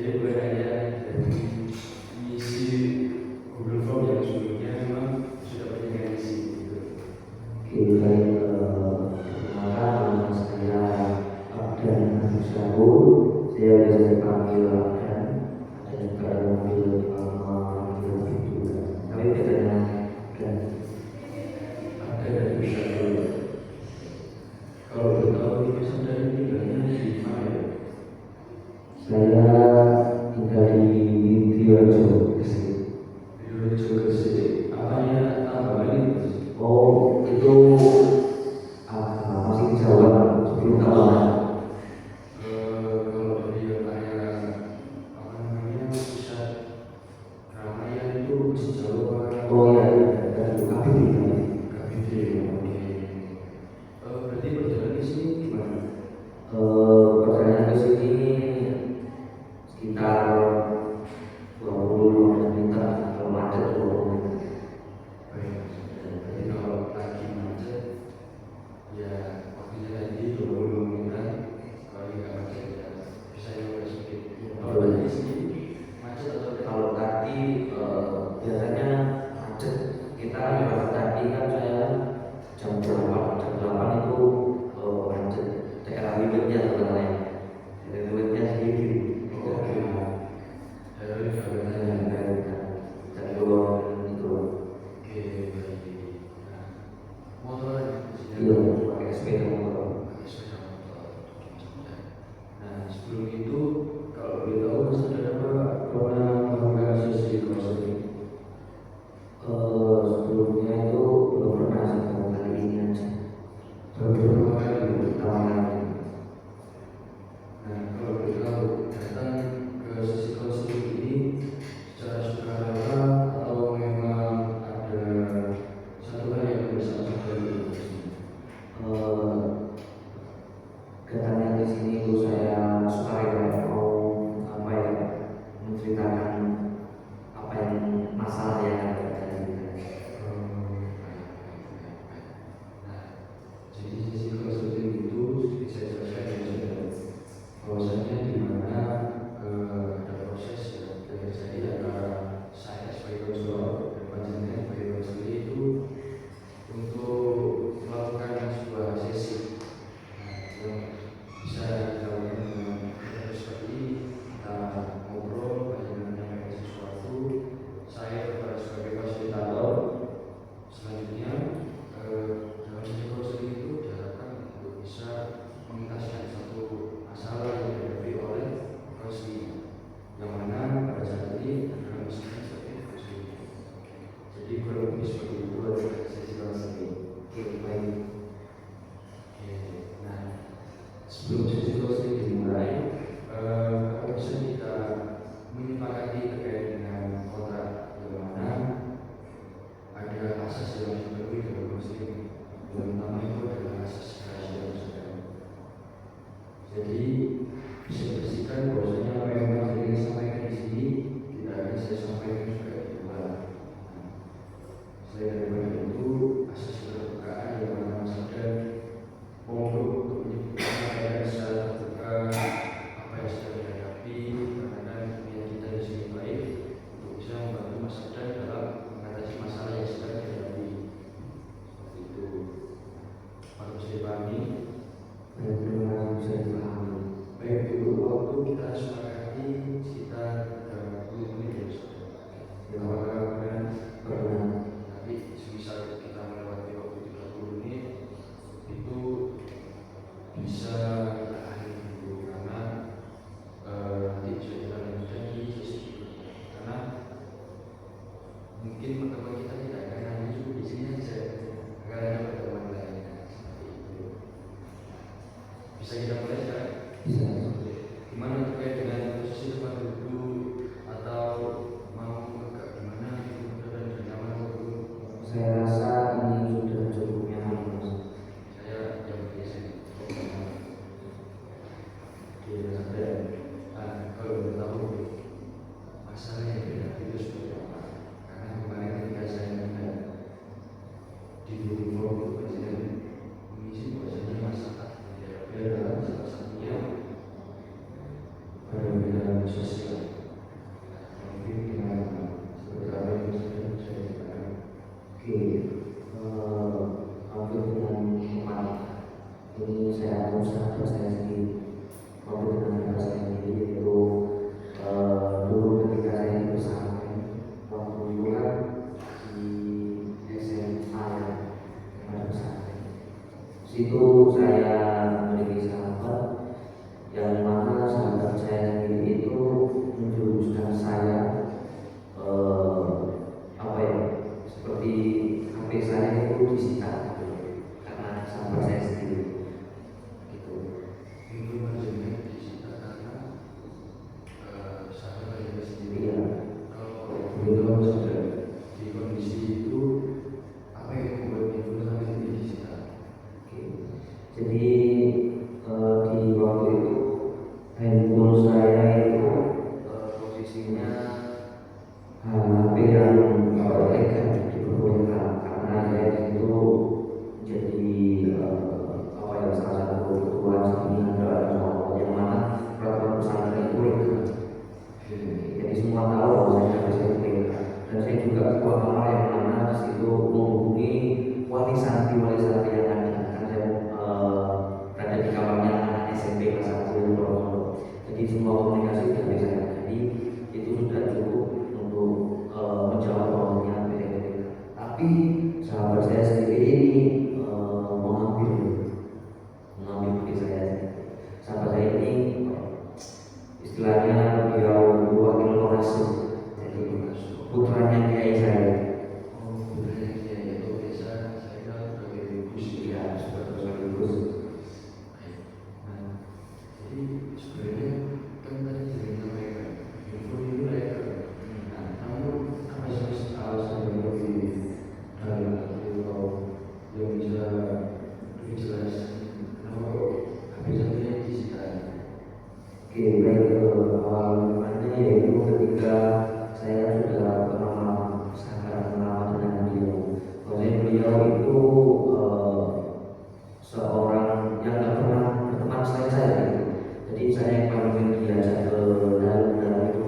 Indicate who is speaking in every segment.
Speaker 1: Jadi bukan hanya dari misi Google Form yang sebelumnya memang sudah banyak yang isi gitu.
Speaker 2: Oke, baik. Perkenalkan, nama saya Abdan Agus Syahur. Saya biasa dipanggil Abdan. Ada juga yang manggil Abdan juga. Tapi bedanya Abdan.
Speaker 1: Abdan Agus Syahur. Kalau boleh tahu ini saudara tinggalnya di mana ya?
Speaker 2: Saya tinggal di Purworejo, Gresik.
Speaker 1: Purworejo, Gresik. Apanya tambahan itu?
Speaker 2: Oh, itu masih di Jawa, 10 tahun.
Speaker 1: Kalau dari area apa namanya pusat keramaian itu masih Jawa.
Speaker 2: Oh iya, dari KBD.
Speaker 1: KBD, oke. Berarti perjalanan di sini gimana?
Speaker 2: Perjalanan ke sini sekitar 20 menit, kalau macet 20 menit.
Speaker 1: Baik, jadi kalau lagi macet ya waktunya tadi 20 menitan. Kalau nggak macet ya bisa juga sedikit. Kalau tadi di sini macet atau
Speaker 2: Kalau tadi biasanya macet. Kita berangkat tadi kan saya jam 8 itu macet. Daerah Wiwitnya sebenarnya. Daerah Wiwitnya sedikit.
Speaker 1: oke. Dari Jakarta.
Speaker 2: Dari Bogor itu.
Speaker 1: Oke, baik. Nah, motor
Speaker 2: Iya, pakai sepeda motor.
Speaker 1: pakai sepeda motor. Nah, sebelum itu kalau boleh tahu saudara pernah melakukan sesi cross ini?
Speaker 2: Sebelumnya itu belum pernah sih, baru kali ini aja.
Speaker 1: Beberapa kali.
Speaker 2: Pertama kali.
Speaker 1: Nah, kalau boleh tahu datang ke sesi cross ini secara sukarela atau memang ada satu hal yang mendesak saudara di sini?
Speaker 2: Datangnya ke sini itu saya sukarela, mau apa ya, menceritakan apa yang masalah yang ada tadi.
Speaker 1: Nah, jadi sesi konsulting itu seperti saya jelaskan ya saudara, bahwasanya di mana ada proses yang terjadi antara saya sebagai konselor dan panjenengan sebagai konselor itu untuk melakukan sebuah sesi yang bisa dilakukan dengan metode seperti ini. Kita ngobrol, panjenengan menyampaikan sesuatu, saya berperan sebagai fasilitator. Selanjutnya dalam sesi konseling itu diharapkan untuk bisa mengentaskan satu masalah yang dihadapi oleh konseling, yang mana pada saat ini adalah masalah seperti konseling. Jadi kurang lebih seperti itu adalah sesi konseling.
Speaker 2: Oke, baik.
Speaker 1: Oke, nah sebelum sesi konseling dimulai, apa bisa kita menyepakati terkait dengan kontrak, yang mana ada asas yang harus dipenuhi dalam konseling. Yang pertama itu adalah asas kerahasiaan saudara. Jadi bisa dipastikan bahwasanya apa yang saya sampaikan di sini tidak akan saya sampaikan juga di luar. Selain daripada itu, asas keterbukaan yang mana saudara mohon untuk menyebutkan secara terbuka apa yang sedang dihadapi, karena niat kita di sini baik untuk bisa membantu mas saudara dalam mengatasi masalah yang sedang dihadapi. Seperti itu. Pak bisa dipahami?
Speaker 2: Benar-benar bisa dipahami.
Speaker 1: Baik, itu waktu kita sepakati sekitar 30 menit ya saudara. Apakah
Speaker 2: Pernah.
Speaker 1: tapi semisal kita melewati waktu 30 menit itu bisa kita akhiri dulu, karena nanti bisa kita lanjutkan di sesi berikutnya. Karena mungkin pertemuan kita tidak akan hanya di sini saja, akan ada pertemuan lain. Seperti itu. Bisa kita mulai sekarang?
Speaker 2: Bisa.
Speaker 1: Gimana terkait dengan posisi tempat duduk atau mau agak gimana gitu dan nyaman waktu?
Speaker 2: Saya rasa ini sudah cukup nyaman, Mas.
Speaker 1: Saya yang biasa. Oke, sampai. Nah, kalau boleh tahu masalah yang beda itu seperti apa? Karena kemarin ketika saya melihat di Google Form itu presiden mengisi bahwasanya masalah yang dihadapi adalah salah satunya perbedaan sosial.
Speaker 2: disita gitu. Karena sahabat saya sendiri gitu.
Speaker 1: Itu maksudnya disita karena sahabat kita sendiri.
Speaker 2: Iya.
Speaker 1: Kalau
Speaker 2: Begitu saja.
Speaker 1: di kondisi itu apa yang membuat itu sampai disita?
Speaker 2: Oke. Jadi di waktu itu handphone saya itu posisinya hampir yang ilegal diperbolehkan karena saya itu jadi salah satu ketua jaringan doa yang mana peraturan pesantren itu legal. Jadi semua tahu bahwa saya itu legal dan saya juga ketua amal yang mana di situ menghubungi wali santri yang ada kan saya berada di kamarnya anak SMP kelas 1 Purwokerto. Jadi semua komunikasi sudah bisa. Jadi itu sudah cukup untuk menjawab bahwasanya PDKT. Tapi sahabat saya sendiri ini mengambil bagi saya. Sahabat saya ini istilahnya beliau wakil Rasul. Jadi putranya kiai saya.
Speaker 1: Oh, budaya kiai itu biasa saya sebagai Gus.
Speaker 2: Iya, sebagai Gus.
Speaker 1: Nah, jadi sebenarnya kan tadi cerita mereka info itu mereka. Nah, namun apa sih alasan yang lebih dalam atau yang bisa lebih jelas kenapa kok habis sampai disita?
Speaker 2: Oke, baik. Awalnya yaitu ketika saya sudah pernah sangat lama dengan beliau. Maksudnya beliau itu seorang yang tidak pernah berteman saya gitu. Jadi saya yang paling diajak ke dalam itu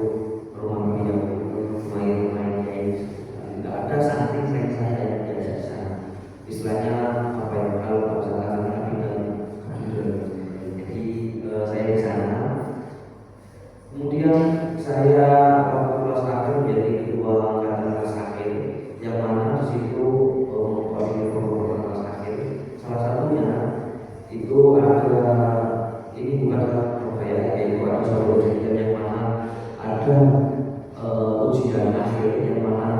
Speaker 2: rumah beliau itu main kayak tidak ada samping saya yang diajak sana. Istilahnya apa ya, kalau bahasa kasarnya bilang jadi saya di sana. Kemudian saya waktu kelas akhir menjadi ketua angkatan kelas akhir, yang mana di situ mengkoordinir kelas akhir. Salah satunya itu ada, ini bukan program yaitu ada suatu ujian yang mana ada ujian akhir yang mana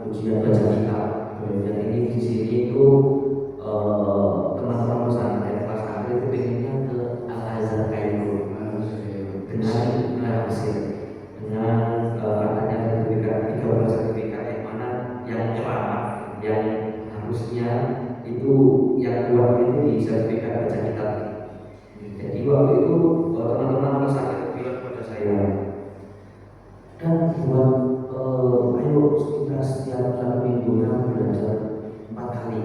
Speaker 2: ujian baca kitab. Dan ini di sini itu teman-teman pesantren kelas akhir itu pengennya ke Al-Azhar Kairo dengan adanya sertifikat 13 sertifikat yang mana yang ceramah yang harusnya itu yang kuat itu di sertifikat baca kitab. Jadi waktu itu teman-teman kelas akhir bilang kepada saya, dan buat ayo kita setiap 1 minggu belajar 4 kali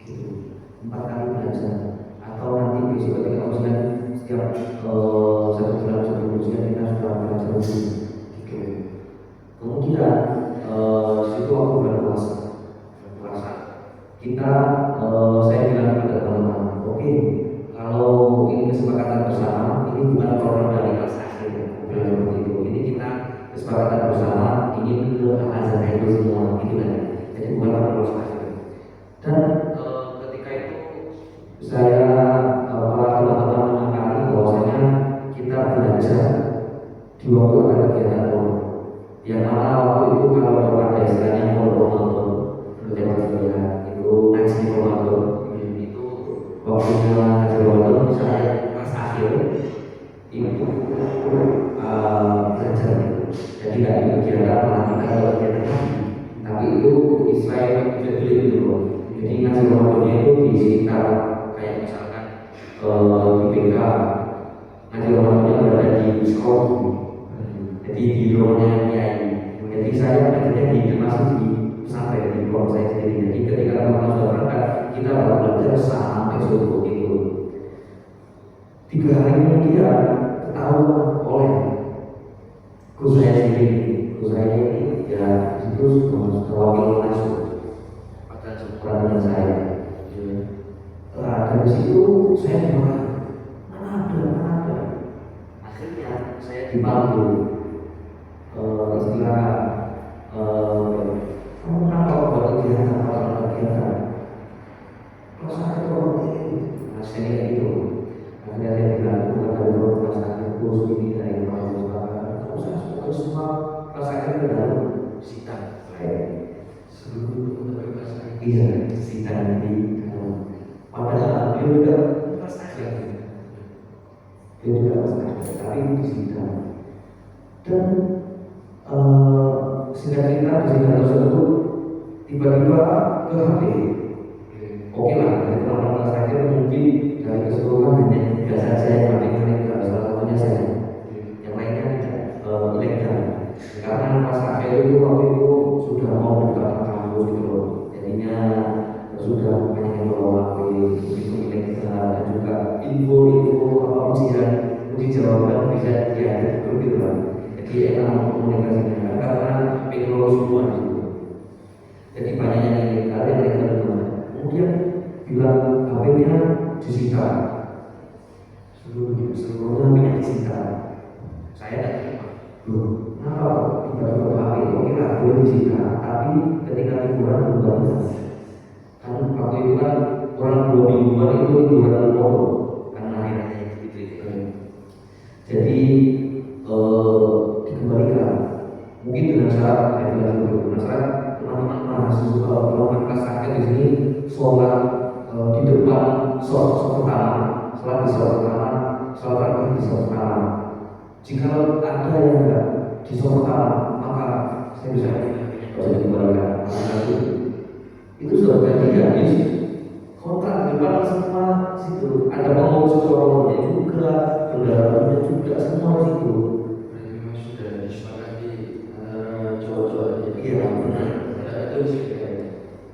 Speaker 2: gitu, 4 kali belajar, atau nanti besok ketika ujian setiap 1 bulan sebelum ujian kita sudah belajar gitu. Kemudian situ waktu bulan puasa kita saya bilang kepada teman-teman, oke, kalau ini kesepakatan bersama, ini bukan program dari kelas akhir seperti itu. Ini kita kesepakatan bersama, ingin ke Al-Azhar itu semua gitu kan. Jadi bukan program kelas akhir. Dan ketika itu saya para teman-teman mengakali bahwasanya kita belajar di waktu ada kegiatan pondok. Yang mana waktu itu kalau ada istilahnya pondok itu ngaji Ramadan itu waktunya ngaji Ramadan saya pas akhir itu belajar jadi nggak ada kegiatan melanjutkan kegiatan tapi itu istilah jadi itu loh. Jadi ngaji Ramadan itu di sekitar kayak misalkan di BK ngaji Ramadannya berada di sekolah, jadi di rumahnya kiai. Jadi saya belajarnya di masih di sampai di kelompok saya sendiri. Jadi ketika Ramadan sudah berangkat, kita baru belajar sampai subuh itu. 3 hari kemudian ketahuan oleh guru saya sendiri. Guru saya ini ya itu sudah wakil masuk pertanyaan saya. Dari situ saya marah, mana ada. Akhirnya saya dipanggil istilah kamu kenapa buat kegiatan kalau saya hasilnya itu akhirnya saya bilang itu ada beberapa kelas akhir kurs ini dari kalau saya suka semua kelas akhir ke dalam sidang seluruh kelas akhir iya disita nanti. Padahal dia juga pas ada, dia juga pas ada, tapi itu disita. Dan singkat cerita di sini tersebut tiba-tiba ke HP. Oke lah, dari teman-teman saya mungkin dari keseluruhan hanya 3 saja yang paling ilegal, salah satunya saya. Yang lainnya tidak ilegal. Karena pas akhir itu waktu itu sudah mau buka kampus gitu loh. Jadinya sudah pengen bawa HP itu ilegal dan juga info apa uji jawaban bisa diadil gitu lah. Jadi enak komunikasinya karena teknologi semua gitu. Jadi banyak yang ilegal gimana? Kemudian bilang HP-nya disita, seluruhnya HP-nya disita. Saya tak terima. Kenapa tiba-tiba HP? Oke lah, boleh disita, tapi ketika liburan kembali, kan waktu itu kan orang 2 mingguan itu liburan motor, karena akhirnya gitu. Jadi dikembalikan. Mungkin dengan syarat teman-teman mahasiswa teman-teman kelas akhir di sini sholat di depan sholat pertama, sholat di sholat pertama, sholat terakhir di sholat pertama. Jika ada yang enggak di sholat pertama, maka saya bisa dikembalikan. Itu sudah terjadi ya, kontrak di depan semua situ, ada pengurus corongnya juga, kendaraannya juga semua situ.
Speaker 1: Memang sudah disepakati antara cowok-cowok.
Speaker 2: Iya benar.
Speaker 1: Itu sih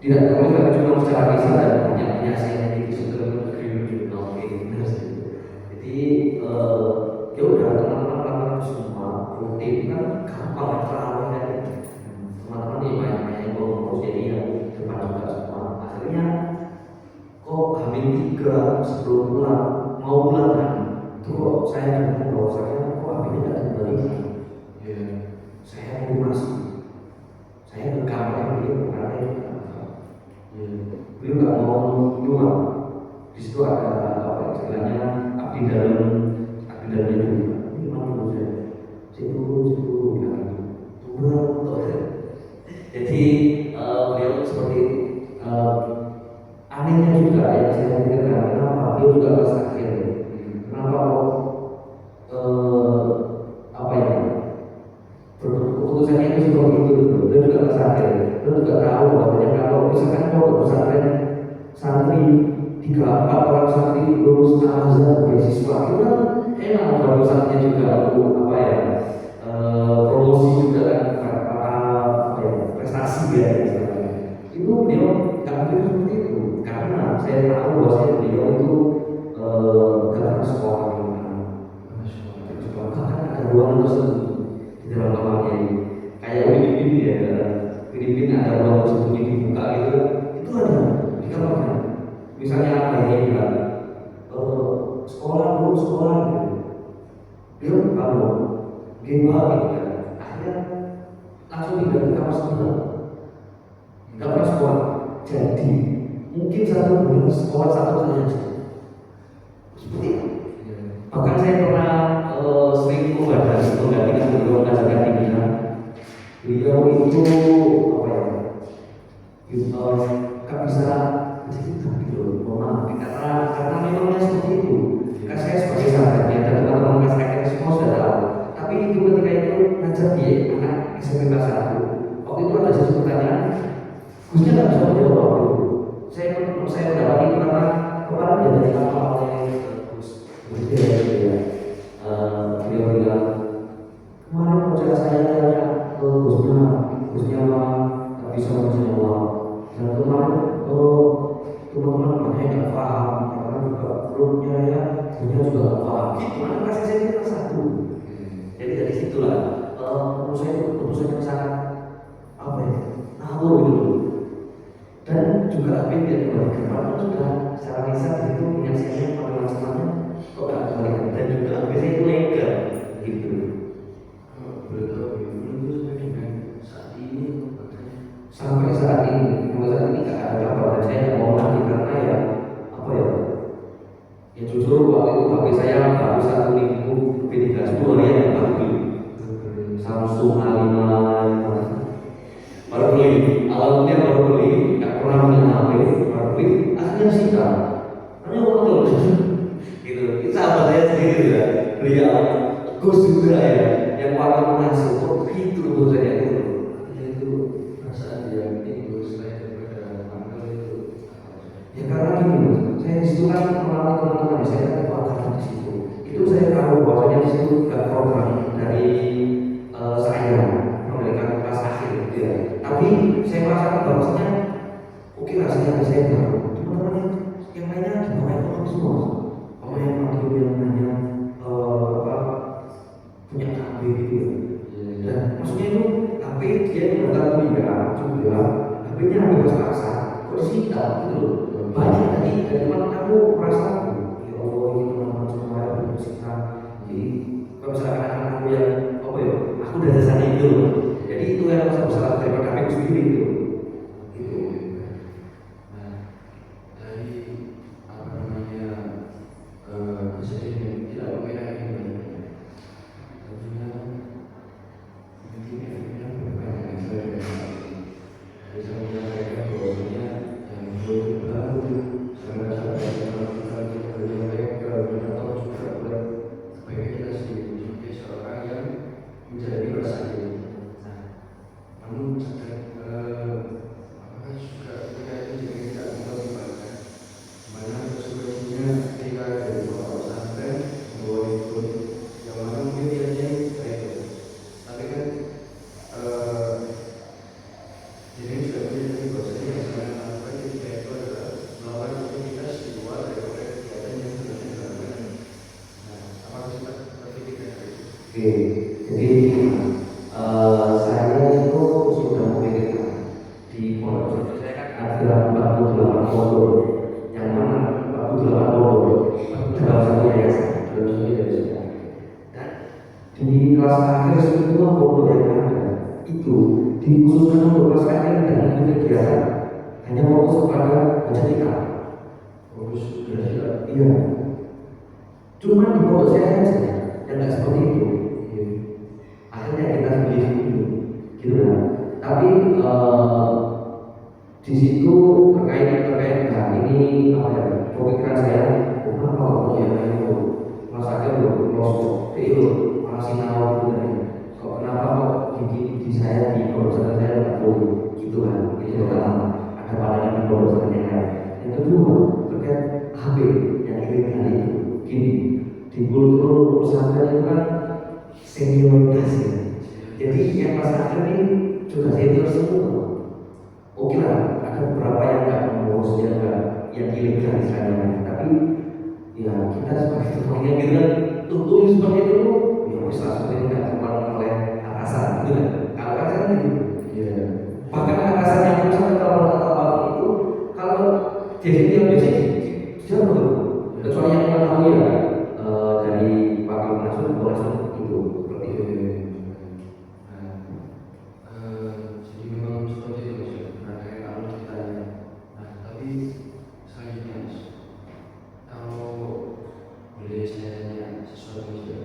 Speaker 2: Tidak terlalu cuma secara kisah dan banyak saya di situ oke benar sih. Jadi ya udah teman-teman lakukan semua rutin kan gampang terawih kan. Teman-teman ini banyak yang ngurus jadi ya depan juga semua. Akhirnya kok H-3 sebelum pulang mau pulang kan itu kok saya dengar bahwa saya kok H-nya tidak kembali. Saya masih saya ke kamarnya beliau karena itu beliau nggak mau keluar. Di situ ada apa istilahnya abdi dalamnya juga. Ini mana dulu saya situ bilang turun. Jadi beliau seperti anehnya juga yang saya pikirkan kenapa dia juga pas akhir kenapa apa ya keputusannya itu seperti itu dia juga pas akhir dia juga tahu bahwa kalau misalkan mau pesantren santri 3-4 orang santri lulus azan beasiswa itu kan enak kalau pesantrennya juga apa ya promosi juga kan apa ya prestasi ya itu beliau nggak mungkin seperti itu karena saya tahu bahwa beliau itu gak pernah sekolah bahkan ada ruang tersembunyi di dalam kamarnya ini kayak Filipina ya Filipina ada ruang tersembunyi dibuka gitu itu ada di kamarnya misalnya apa yang dia bilang sekolah gitu dia kalau gimana gitu ya akhirnya langsung pindah ke kamar sebelah nggak pernah sekolah jadi mungkin 1 bulan sekolah 1 kali aja seperti itu. Bahkan saya pernah sering menggantikan beliau mengajarkan di Mina. Beliau itu apa ya gak bisa cerita gitu karena memangnya seperti itu kan saya sebagai sahabatnya dan teman-teman kelas kakek semua sudah tahu tapi itu ketika itu ngajar dia anak SMP kelas 1 waktu itu ada satu pertanyaan Gusnya nggak bisa menjawab waktu itu saya mendapati karena kemarin dia dari apa oleh Gus dia beliau bilang kemarin kalau saya tanya ke Gusnya nggak bisa menjawab dan kemarin teman-teman banyak yang nggak paham karena juga belumnya ya Gusnya juga nggak paham gimana kasih saya kelas 1 jadi dari situlah menurut saya itu keputusan yang sangat apa ya ngawur gitu dan juga apa yang dia kembalikan walaupun sudah secara lisan itu penyaksiannya pada semuanya kok gak kembalikan dan juga biasanya itu legal gitu
Speaker 1: berarti itu dengan saat ini
Speaker 2: sampai juga ya yang waktu masuk kok gitu menurut saya itu.
Speaker 1: Ya itu perasaan dia itu selain daripada tanggal itu.
Speaker 2: Ya karena gini Mas, saya di situ kan melalui teman-teman saya kan itu angkatan di situ. Itu saya tahu bahwasanya di situ juga program dari saya memberikan kelas akhir gitu ya. Tapi saya merasakan bahwasanya oke lah saya baru. Teman-teman yang lainnya di bawah ekonomi semua. Kalau yang lagi yang hanya apa punya KB gitu ya. Dan maksudnya itu HP dia mendapat kuliah juga, HP-nya HP pas-pasan, kok disita gitu loh. Banyak tadi dari teman aku merasa ya Allah ini teman-teman semua yang bersihkan. Jadi kalau misalkan anak aku yang apa ya, aku udah dasarnya itu loh. Jadi itu yang saya salah daripada HP ku sendiri gitu. Gitu.
Speaker 1: Nah, dari apa namanya kejadian yang tidak mengenai ini, tentunya mungkin akhirnya bukan yang saya bisa menyampaikan bahwasanya yang baru saya rasa yang melakukan mereka atau juga buat sebagai kita sebagai seorang yang menjadi rasa diri. Nah, namun apakah juga ketika itu juga tidak mengembangkan mana konsekuensinya ketika dari pondok pesantren membawa ikut yang mana mungkin niatnya baik, tapi kan jadi juga menjadi bahwasanya yang saya lakukan ketika itu adalah melakukan aktivitas di luar daripada kegiatan yang sebenarnya dilakukan. Nah, apakah kita berpikir dari itu?
Speaker 2: Oke, jadi saya itu sudah memikirkan di pondok pesantren saya kan ada 48 pondok, yang mana 48 pondok dalam satu yayasan, dan di kelas akhir semua pondok yang ada itu dikhususkan untuk kelas akhir dan itu kegiatan hanya fokus kepada pendidikan.
Speaker 1: Fokus belajar.
Speaker 2: Iya, cuma di pondok saya saja yang nggak seperti itu. Akhirnya kita sendiri dulu, gitu kan. Tapi di situ terkait dengan ini apa ya? Pemikiran saya, bukan kalau yang lain itu masa akhir belum lolos, itu masih nawar gitu kan. Kok kenapa kok di saya di proses saya nggak boleh, gitu kan? Itu pertama. Ada pandangan di proses yang lain. Yang kedua terkait HP yang ilegal itu, gini di kultur pesantren itu kan senioritas ya. Jadi yang pas akhir ini sudah senior semua. Oke lah, ada beberapa yang nggak mengurus yang ilegal istilahnya. Tapi ya kita sebagai tukangnya gitu kan, tutup seperti itu, ya bisa seperti itu nggak terpengaruh oleh atasan gitu kan. Kalau atasan gitu,
Speaker 1: Iya.
Speaker 2: bahkan atasan yang misalnya kalau atau itu kalau jadi dia biasanya dia betul. Kecuali yang kita tahu ya dari wakil masuk itu seperti itu.
Speaker 1: Jadi memang seperti itu Mas, rangkaian alur ceritanya. Nah, tapi selanjutnya Mas, kalau boleh saya tanya sesuatu saja,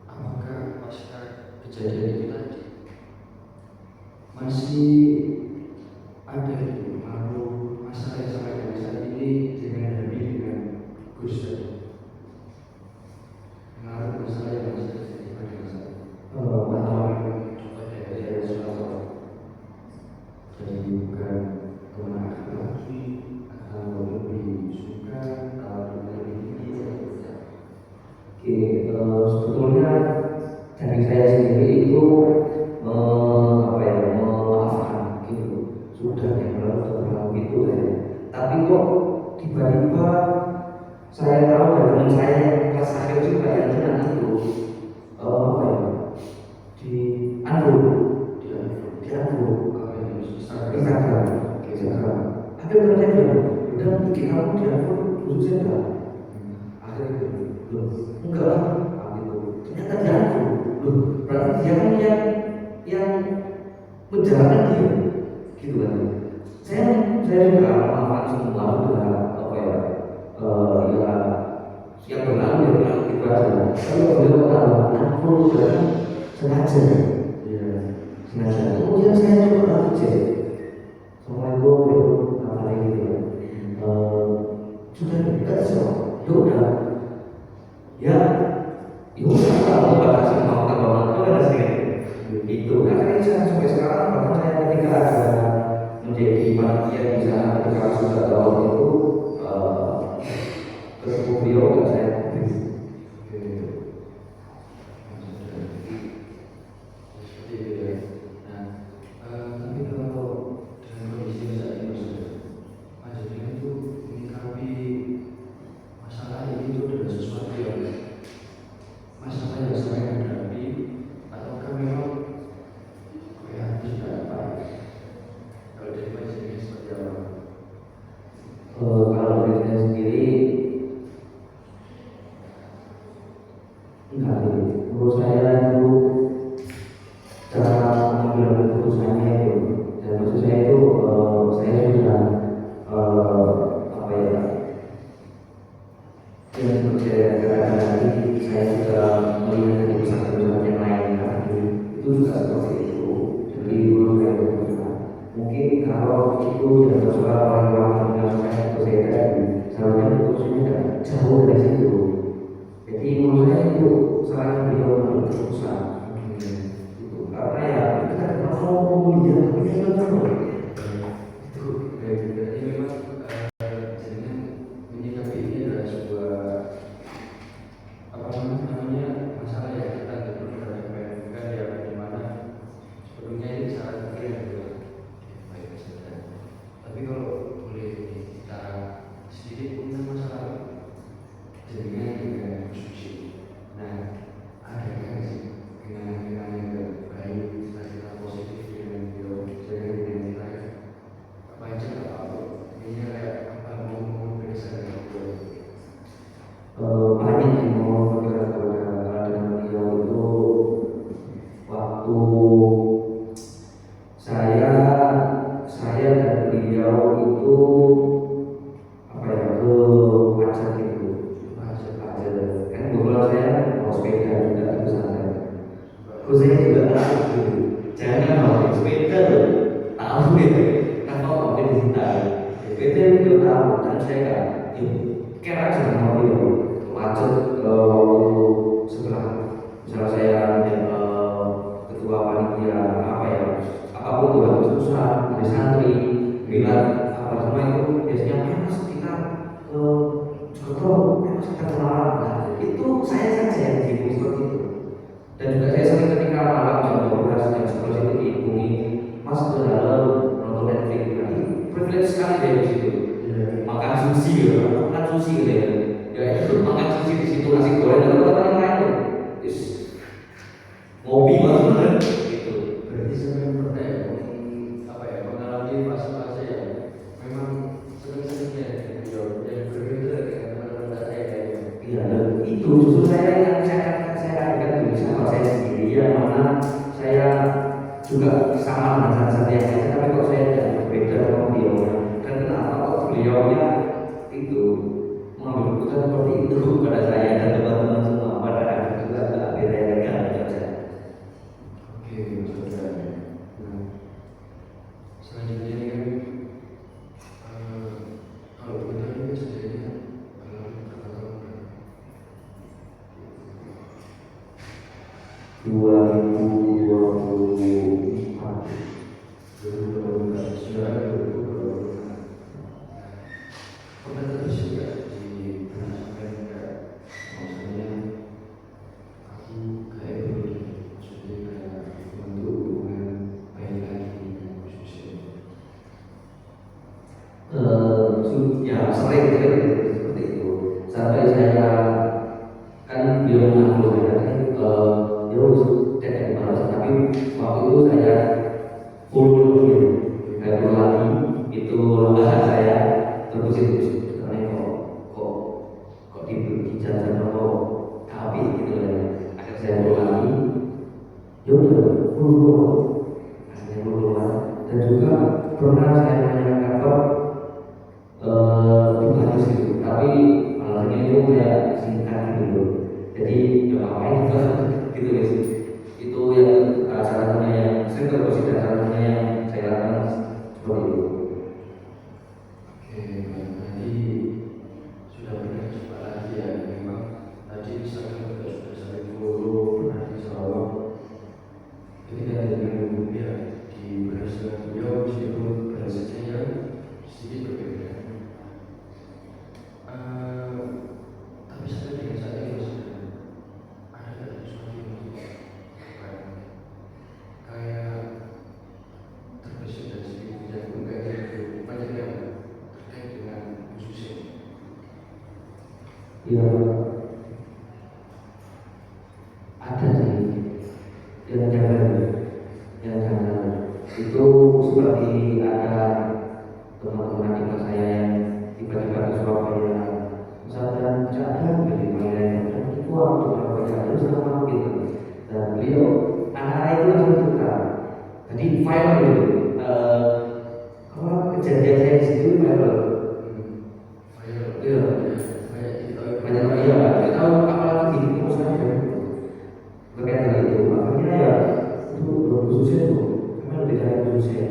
Speaker 1: apakah pasca kejadian itu tadi masih ada itu pengaruh masalah yang sampai dengan saat ini dengan Nabi dengan Gus tadi? Pengaruh masalah yang masih terjadi pada masa ini. Jadi bukan kemenangan lagi atau lebih suka atau lebih tinggi.
Speaker 2: Oke, sebetulnya dari saya sendiri itu apa ya, memaafkan gitu. Sudah yang berlalu itu saya. Tapi kok tiba-tiba saya tahu dari teman saya yang kelas akhir juga yang kena itu apa ya, di Instagram. Akhirnya berarti udah bikin kamu di unfollow khusus saya enggak. Akhirnya loh enggak lah, gitu. Ternyata dia loh, berarti dia kan yang menjalankan dia, gitu kan. Saya juga memaafkan semua sudah apa ya, ya yang berlalu ya berlalu gitu aja. Tapi kalau beliau tahu unfollow berarti sengaja.
Speaker 1: Iya.
Speaker 2: Sengaja. Kemudian saya coba cek. Assalamualaikum apa lagi gitu ya. Sudah kita semua, ya udah, ya udah menurut saya itu cara mengambil keputusannya itu, dan maksud saya itu saya sudah apa ya, yang seperti saya katakan tadi, saya sudah melihat keputusan-keputusan yang lain kan, itu juga seperti itu. Jadi menurut saya benar. Mungkin kalau itu tidak tersurat orang-orang yang saya itu saya tadi, seharusnya keputusannya jauh dari situ. Jadi menurut saya itu selain beliau mengambil keputusan, itu karena ya kita tidak mau dia, tapi kita tidak tahu.
Speaker 1: Itu berarti memang jadinya menyikapi ini adalah sebuah apa namanya masalah yang kita gitu terhadap PMK ya, bagaimana sebelumnya ini sangat keren gitu. Baik saja. Tapi kalau boleh kita sedikit punya masalah jaringan dengan konstruksi. Nah, ada kan sih kenangan-kenangan yang baik setelah kita positif dengan beliau jaringan dengan kita apa aja nggak apa ini kayak apa mau berdasarkan beliau.
Speaker 2: Banyak yang mau bergerak dengan beliau itu waktu saya dan beliau itu apa ya, ke Pacet itu, Pacet kan kebetulan saya mau sepeda juga di sana. Terus saya juga tahu gitu, jangan mau sepeda loh, tahu gitu, kan kok mungkin disita sepeda itu tahu, dan saya kan kira aja sama beliau macet waktu setelah misalnya saya ketua panitia apa ya, apapun itu harus susah dari santri bilang apa semua itu biasanya mas kita ke Jokoto, mas kita kenalan. Nah, itu saya saja yang dihubungi seperti itu, dan juga saya sering ketika malam jam 12 jam 11 itu dihubungi mas ke dalam nonton Netflix. Jadi privilege sekali dari situ, makan sushi gitu, makan sushi gitu ya. Ya itu makan sushi di situ, nasi goreng dan tempat yang lain tuh, ngopi banget gitu.
Speaker 1: Berarti saya bertanya apa ya, mengalami fase-fase yang memang sering-seringnya beliau yang berbeda dengan teman-teman saya ya.
Speaker 2: Iya, itu justru saya yang saya katakan dulu sama saya sendiri, yang mana saya juga sama dengan saat-saat yang lain, tapi kok saya tidak berbeda sama beliau. Dan kenapa kok beliaunya itu mengambil keputusan seperti itu pada saya dan teman-teman semua, padahal juga agak beda dengan saya.
Speaker 1: Oke, saudara. Nah, selanjutnya ini kan kalau kita ini sejadinya berapa tahun?
Speaker 2: 2024
Speaker 1: sudah 2024. Pernah terus juga di pernah sampai enggak, maksudnya aku kayak dulu, maksudnya kayak untuk hubungan baik lagi dengan khususnya.
Speaker 2: Ya sering seperti itu, sampai saya kan dia mengaku saya kan dia tidak dibalas, tapi waktu itu saya full lagi itu langkah saya terus karena kok diberi jajan atau tapi gitu ya, akhirnya saya full lagi, ya udah full akhirnya full. Dan juga pernah saya menanyakan kabar harus gitu, tapi alasannya itu kayak singkat gitu, jadi ya ngapain juga gitu guys. Itu yang salah satunya yang sering terbesit dan salah satunya yang saya lakukan seperti itu.
Speaker 1: Oke, nanti sudah pernah coba lagi ya, memang tadi misalkan juga sudah sampai dulu pernah di Sarawak. Ketika dengan ya di berhasil beliau meskipun berhasilnya yang sedikit berbeda. Tapi saya dengan saat ini masih ada sesuatu yang kayak terbesit dari sedikit dan enggak gitu banyak yang terkait dengan khususnya.
Speaker 2: Ya ada sih yang jangan itu seperti ada teman-teman di kelas saya yang tiba-tiba ke Surabaya, misalkan ada dari Surabaya itu waktu Surabaya terus sama gitu viral gitu. Apa kejadian saya di situ viral. Iya, banyak iya, kita tahu apalagi di perusahaan ya. Terkait hal itu, makanya ya itu belum khususnya itu, karena lebih dari khususnya.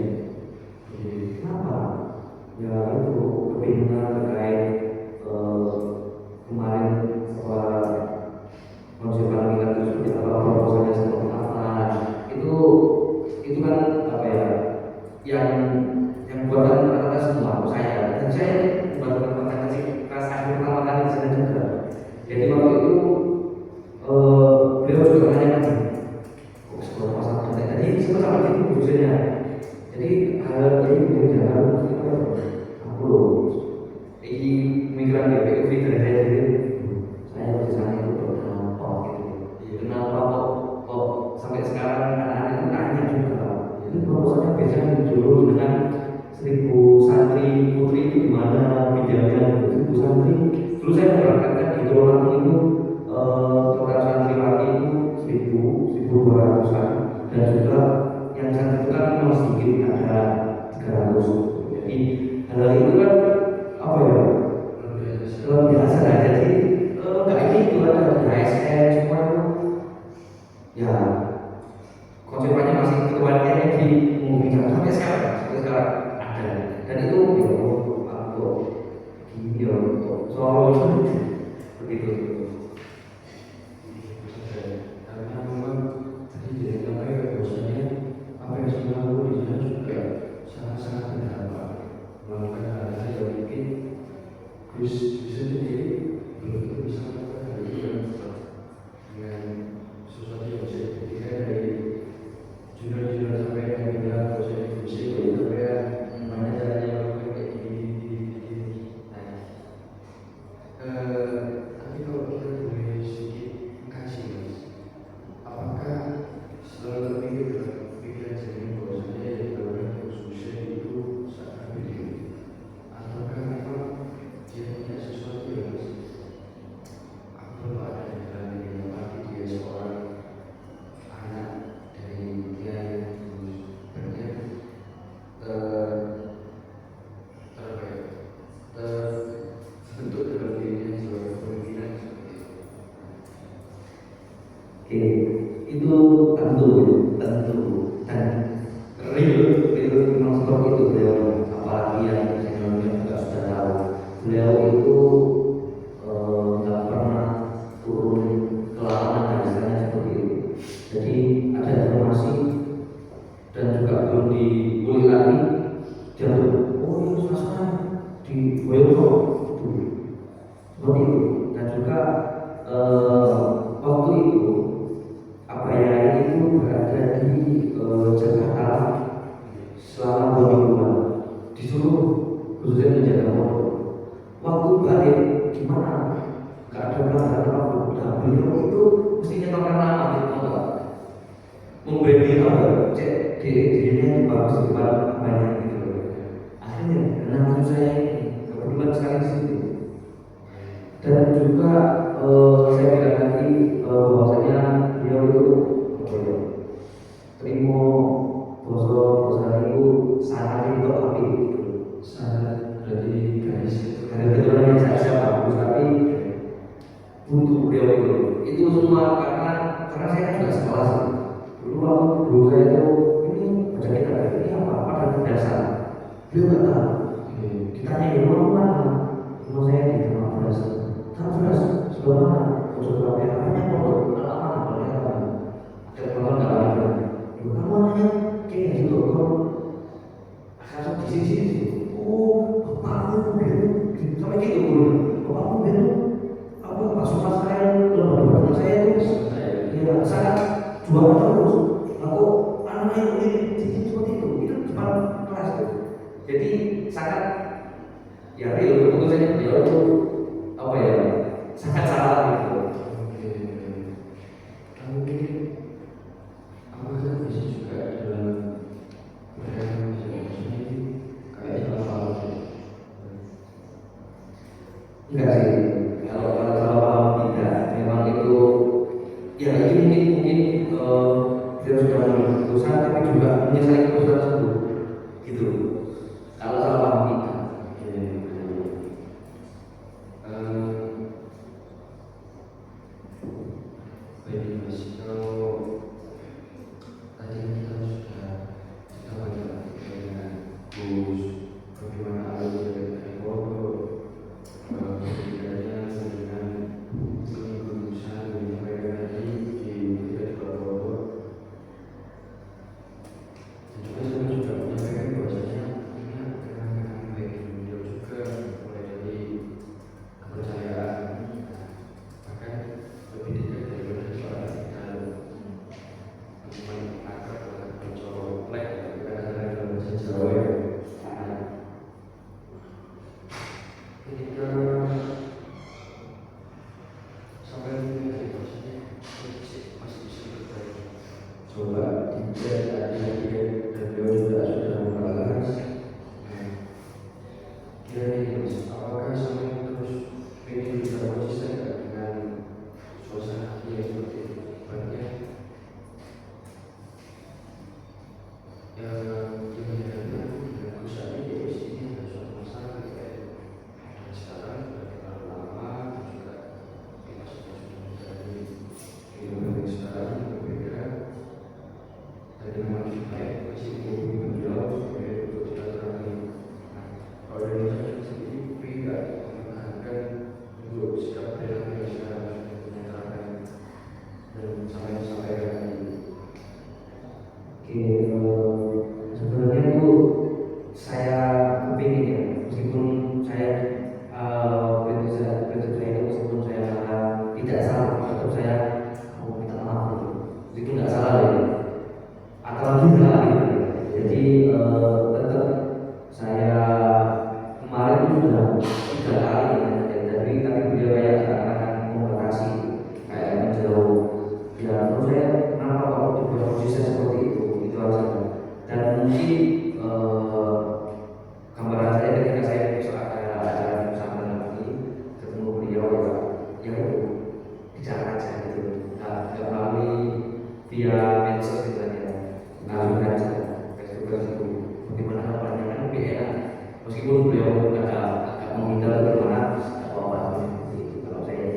Speaker 2: Kenapa? Ya itu kebingungan terkait kemarin apa konsepan kita itu seperti apa, proposalnya seperti apa. Itu kan apa ya? Yang buatan rata-rata semua saya dan saya buat konten kecil kelas akhir pertama kali di sana juga. Jadi waktu itu beliau juga menanyakan sekolah pasal konten tadi sempat sama itu khususnya. Jadi hal ini mungkin jangan aku loh. Ini pemikiran BPU dari saya sendiri. Saya di sana itu kenapa gitu. Kenapa kok sampai sekarang anak-anak itu tanya juga. Itu proposalnya biasanya dulu dengan 1000 santri putri itu gimana pinjamnya 1000 santri. Dulu saya memberangkatkan di Tulungagung itu total santri laki itu 1200-an dan juga yang santri itu kan memang sedikit ada 300. Jadi hal itu kan apa ya luar biasa lah. Jadi nggak ini itu ada ASN semua itu ya konsepnya masih ketuanya di mungkin sampai sekarang ada dan itu ya aku gini ya soal begitu.
Speaker 1: Karena memang tadi tidak sampai bahwasanya apa yang sudah lalu di sana juga sangat-sangat berdampak melakukan hal-hal yang mungkin Gus sendiri belum bisa melakukan hal itu dengan sesuatu yang bisa diberikan dari jurnal-jurnal sampai yang bilang bahwasanya Gus itu sampai mana caranya melakukan kayak gini. Tapi kalau kita boleh sedikit kasih mas, apakah selalu terpikir pikiran sendiri bahwasanya yang dilakukan khususnya itu sangat video, ataukah memang dia punya sesuatu yang mas? Aku belum ada di dalam dirinya, tapi dia seorang anak dari dia yang banyak terbentuk dalam dirinya sebagai pemimpinan seperti itu.
Speaker 2: Oke, itu tentu dan real memang seperti itu beliau. Apalagi yang seniornya juga sudah tahu beliau itu nggak pernah turun ke lapangan dan istilahnya seperti itu. Jadi ada informasi dan juga belum diulik lagi jatuh. Oh ini suasana di Boyolali seperti itu dan juga waktu itu Abaya itu berada di Jakarta selama 2 mingguan, disuruh khususnya menjaga motor. Waktu balik gimana? Gak ada pelanggaran apapun. Nah beliau itu mesti nyetorkan nama di motor, membranding apa? Cek dirinya itu bagus di depan Abaya gitu. Akhirnya karena maksud saya ini kebetulan sekali di situ. Dan juga saya bilang tadi bahwasanya beliau itu terima bahasa itu sangat itu api
Speaker 1: Sangat berarti garis itu
Speaker 2: karena kebetulan saya bagus tapi untuk beliau itu semua karena saya kan juga sekolah sih. Dulu waktu guru saya itu ini baca kita ini apa dan dasar beliau nggak tahu. Ditanya di rumah saya di rumah beras. Tahu beras sebelah mana? Sebelah hanya foto alamat apa? Ada foto nggak ada? Kamu nanya kayak gitu kalau asal di sini. Oh, bapakmu gitu, sampai gitu dulu. Bapakmu gitu, apa pasukan saya, lembaga saya itu, ya sangat jual terus. Aku anaknya ini seperti itu depan kelas itu. Jadi sangat ya real keputusannya beliau itu apa ya sangat salah gitu.
Speaker 1: Mungkin apakah bisa juga dalam beragam kayak apa?
Speaker 2: Enggak sih, kalau tidak memang itu ya ini mungkin kita sudah mengambil keputusan tapi juga menyesali keputusan tersebut gitu kalau salah paham kita.
Speaker 1: Baik Mas, kalau tadi kita sudah kita banyak dengan Gus bagaimana alur dari foto bedanya dengan pengurusan menyampaikan tadi di tidak foto dan juga saya juga menyampaikan bahwasanya ini kenangan baik beliau juga mulai dari kepercayaan bahkan lebih dekat daripada seorang kita teman akrab dengan mencolok lek kadang-kadang dalam bahasa Jawa ya. Ketika sampai menjadi bahasanya masih bisa berbaik. Coba tidak tadi dan beliau juga sudah membahas. Kira-kira apakah sampai terus ingin bisa konsisten dengan suasana hati yang seperti itu? Banyak yang menyadari dengan usaha ini di sini ada suatu masalah kayak dan sekarang sudah terlalu lama dan juga kita sudah menjalani kehidupan yang sekarang berbeda dan memang baik masih menghubungi beliau sebagai untuk silaturahmi. Kalau dari saya sendiri tidak mempertahankan untuk sikap perilaku yang sekarang sudah menyatakan dan sampai hari ini.
Speaker 2: Oke, sebenarnya itu saya kepingin ya, meskipun saya prinsip saya itu meskipun saya merasa tidak salah, tetap saya mau minta maaf gitu. Itu nggak salah ya, apalagi salah gitu. Jadi tetap saya kemarin itu sudah 3 kali ya, tapi beliau kayak akan membatasi kayak menjauh. Ya menurut saya kenapa kok dibuat konsisten seperti itu aja. Dan mungkin gambaran saya ketika saya besok ada acara bersama lagi ketemu beliau ya itu bicara aja gitu, nggak melalui via medsos gitu aja, langsung aja face-to-face itu bagaimana harapannya kan lebih enak meskipun beliau agak menghindar bagaimana apa-apa gitu kalau saya.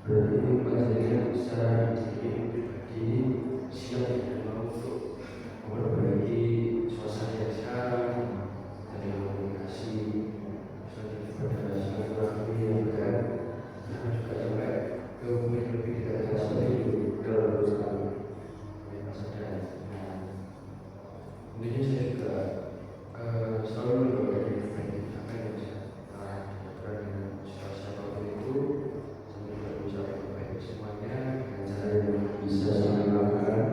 Speaker 1: Berarti Pak Zainal secara diri pribadi siap dan mau untuk memperbaiki suasana yang sekarang dari komunikasi pada silaturahmi yang dekat dan juga sampai ke hubungan lebih dekat seperti itu dalam sekali. Mas Zainal. Mungkin saya juga selalu mendoakan yang terbaik apa yang bisa dengan siapa itu. Semoga bisa terbaik semuanya dengan cara yang bisa saya lakukan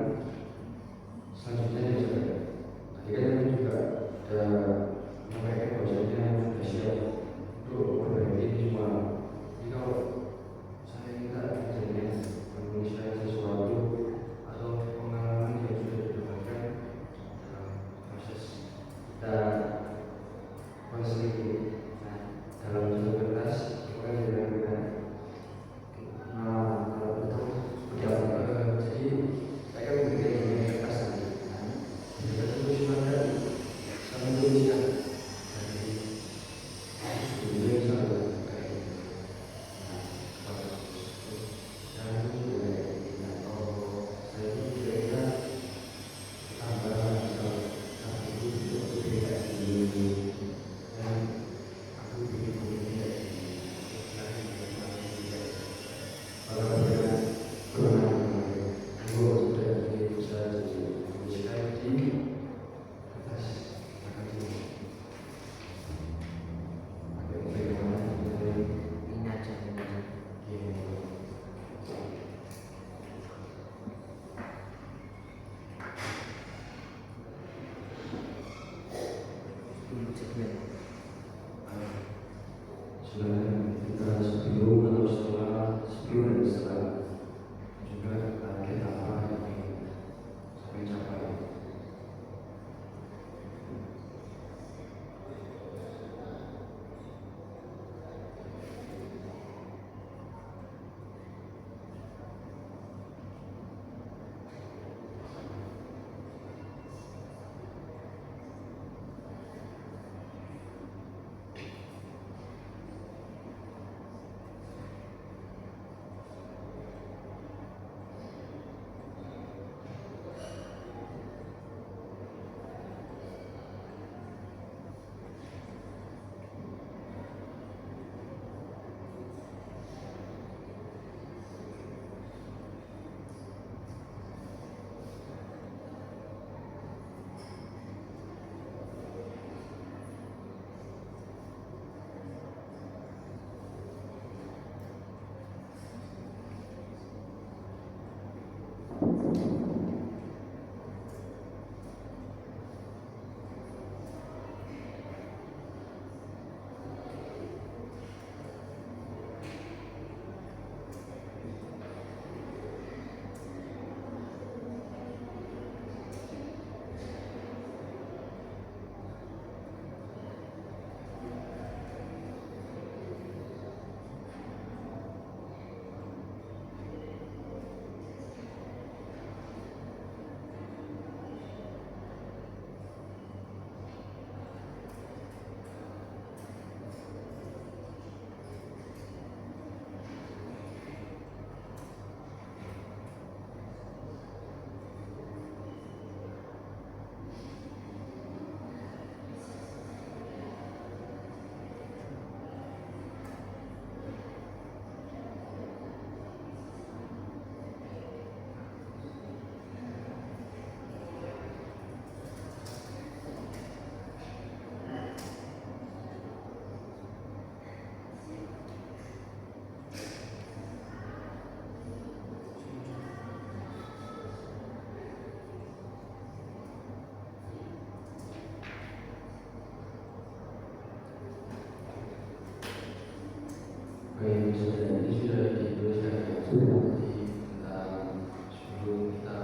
Speaker 1: Baik, sudah ini sudah dituliskan ya.
Speaker 2: Sudah.
Speaker 1: Jadi tentang sebelum kita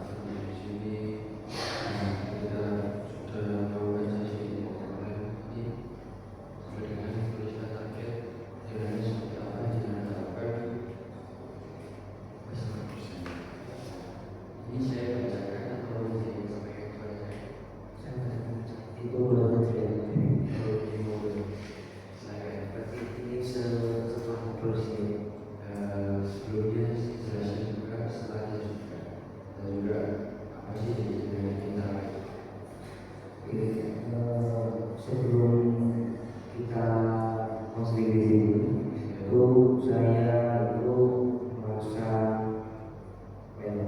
Speaker 1: sampai di sini, kita sudah melakukan sesi pengolahan ini sesuai dengan tulisan target nilainya seperti apa yang kita harapkan. Ini saya bacakan atau disampaikan kepada saya?
Speaker 2: Itu belum terjadi.
Speaker 1: Kalau mau saya
Speaker 2: Berarti ini setelah ngobrol sini.
Speaker 1: sebelumnya jelasin juga, setelahnya juga, dan juga apa sih yang kita
Speaker 2: Ini sebelum kita posting di sini, itu saya itu merasa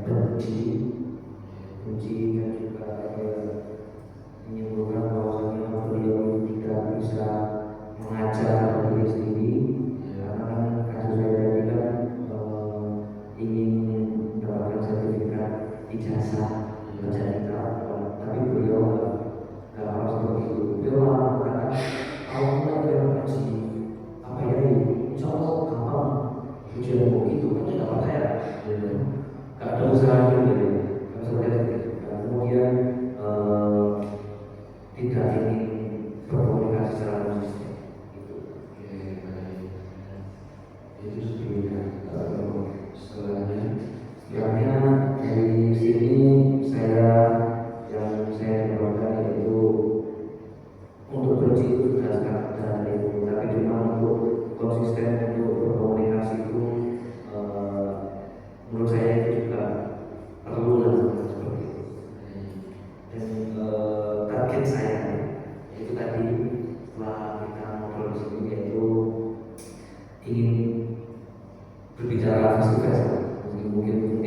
Speaker 2: benci dan juga menyimpulkan bahwasanya beliau tidak bisa mengajar diri sendiri karena kan kasus saya tadi kan ingin mendapatkan sertifikat ijazah baca kitab, tapi beliau nggak mau seperti itu. Beliau malah mengatakan kalau mulai dari ngaji apa ya ini, insya Allah gampang ujian begitu kan tidak percaya, nggak ada usaha gitu, kan seperti itu. Dan kemudian tidak ingin berkomunikasi secara konsisten.
Speaker 1: Oke, baik. Itu sebelumnya. Setelahnya
Speaker 2: Setelahnya dari sini yang saya dapatkan yaitu untuk berhenti itu sudah sangat mudah itu, tapi cuma untuk konsisten untuk berkomunikasi itu menurut saya itu juga perlu lah seperti itu. Dan target saya itu tadi setelah kita ngobrol di sini yaitu ingin berbicara face to face, mungkin